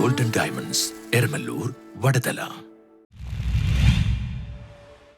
Golden diamonds, Eramallur, Vadathala.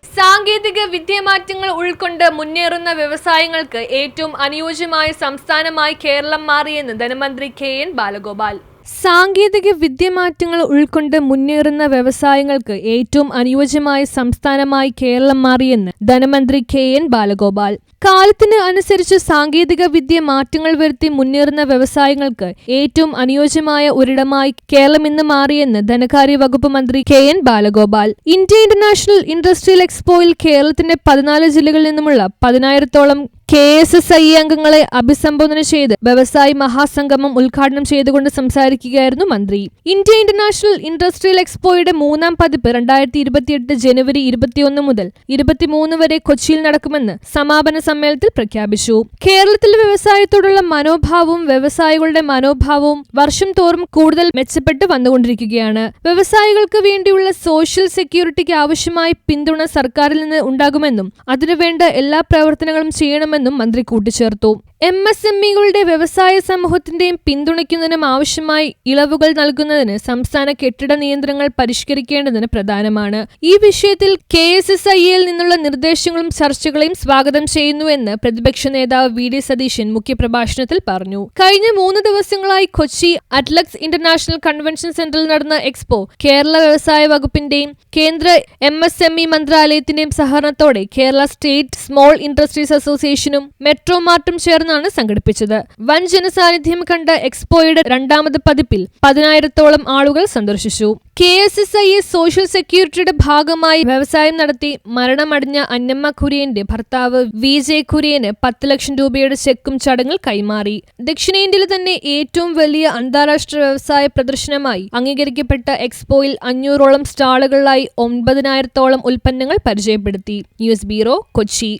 സാങ്കേതിക വിദ്യാമാറ്റങ്ങൾ ഉൾക്കൊണ്ട് മുന്നേറുന്ന വ്യവസായങ്ങൾക്ക് ഏറ്റവും അനുയോജ്യമായ സംസ്ഥാനമായി കേരളം മാറിയെന്ന് ധനമന്ത്രി KN ബാലഗോപാൽ. സാങ്കേതിക വിദ്യാമാറ്റങ്ങൾ ഉൾക്കൊണ്ട് മുന്നേറുന്ന വ്യവസായങ്ങൾക്ക് ഏറ്റവും അനുയോജ്യമായ സംസ്ഥാനമായി കേരളം മാറിയെന്ന് ധനമന്ത്രി KN ബാലഗോപാൽ. കാലത്തിന് അനുസരിച്ച് സാങ്കേതിക വിദ്യ മാറ്റങ്ങൾ വരുത്തി മുന്നേറുന്ന വ്യവസായങ്ങൾക്ക് ഏറ്റവും അനുയോജ്യമായ ഒരിടമായി കേരളം ഇന്ന് മാറിയെന്ന് ധനകാര്യ വകുപ്പ് മന്ത്രി KN Balagopal. India international industrial എക്സ്പോയിൽ കേരളത്തിന്റെ 14 ജില്ലകളിൽ നിന്നുമുള്ള 10,000-ഓളം KSSIE അംഗങ്ങളെ അഭിസംബോധന ചെയ്ത് വ്യവസായി മഹാസംഗമം ഉദ്ഘാടനം ചെയ്തുകൊണ്ട് സംസാരിക്കുകയായിരുന്നു മന്ത്രി. ഇന്ത്യ ഇന്റർനാഷണൽ ഇൻഡസ്ട്രിയൽ എക്സ്പോയുടെ 3ാം പതിപ്പ് 2028 ജനുവരി 21 മുതൽ 23 വരെ കൊച്ചിയിൽ നടക്കുമെന്ന് സമാപന സമ്മേളനത്തിൽ പ്രഖ്യാപിച്ചു. കേരളത്തിലെ വ്യവസായത്തോടുള്ള മനോഭാവവും വ്യവസായികളുടെ മനോഭാവവും വർഷം തോറും കൂടുതൽ മെച്ചപ്പെട്ട് വന്നുകൊണ്ടിരിക്കുകയാണ്. വ്യവസായികൾക്ക് വേണ്ടിയുള്ള സോഷ്യൽ സെക്യൂരിറ്റിക്ക് ആവശ്യമായ പിന്തുണ സർക്കാരിൽ നിന്ന് ഉണ്ടാകുമെന്നും അതിനുവേണ്ട എല്ലാ പ്രവർത്തനങ്ങളും ചെയ്യണമെന്നും മന്ത്രി കൂട്ടിച്ചേർത്തു. MSMEകളുടെ വ്യവസായ സമൂഹത്തിന്റെയും പിന്തുണയ്ക്കുന്നതിനും ആവശ്യമായി ഇളവുകൾ നൽകുന്നതിന് സംസ്ഥാന കെട്ടിട നിയന്ത്രണങ്ങൾ പരിഷ്കരിക്കേണ്ടതിന് പ്രധാനമാണ്. ഈ വിഷയത്തിൽ KSSIEയിൽ നിന്നുള്ള നിർദ്ദേശങ്ങളും ചർച്ചകളെയും സ്വാഗതം ചെയ്യുന്നുവെന്ന് പ്രതിപക്ഷ നേതാവ് VD സതീശൻ മുഖ്യപ്രഭാഷണത്തിൽ പറഞ്ഞു. കഴിഞ്ഞ 3 ദിവസങ്ങളായി കൊച്ചി അറ്റ്ലക്സ് ഇന്റർനാഷണൽ കൺവെൻഷൻ സെന്ററിൽ നടന്ന എക്സ്പോ കേരള വ്യവസായ വകുപ്പിന്റെയും കേന്ദ്ര MSME മന്ത്രാലയത്തിന്റെയും സഹകരണത്തോടെ കേരള സ്റ്റേറ്റ് സ്മോൾ ഇൻഡസ്ട്രീസ് അസോസിയേഷനും മെട്രോമാർട്ടും ചേർന്നാണ് സംഘടിപ്പിച്ചത്. വൻ ജനസാന്നിധ്യം കണ്ട എക്സ്പോയുടെ 2ാമത് പതിപ്പിൽ 10,000-ഓളം ആളുകൾ സന്ദർശിച്ചു. KSSIE സോഷ്യൽ സെക്യൂരിറ്റിയുടെ ഭാഗമായി വ്യവസായം നടത്തി മരണമടഞ്ഞ അന്നമ്മ കുര്യന്റെ ഭർത്താവ് VJ കുര്യന് 10 ലക്ഷം രൂപയുടെ ചെക്കും ചടങ്ങിൽ കൈമാറി. ദക്ഷിണേന്ത്യയിലെ തന്നെ ഏറ്റവും വലിയ അന്താരാഷ്ട്ര വ്യവസായ പ്രദർശനമായി അംഗീകരിക്കപ്പെട്ട എക്സ്പോയിൽ 500-ഓളം സ്റ്റാളുകളിലായി 9,000-ഓളം ഉൽപ്പന്നങ്ങൾ പരിചയപ്പെടുത്തി. News bureau, Kochi.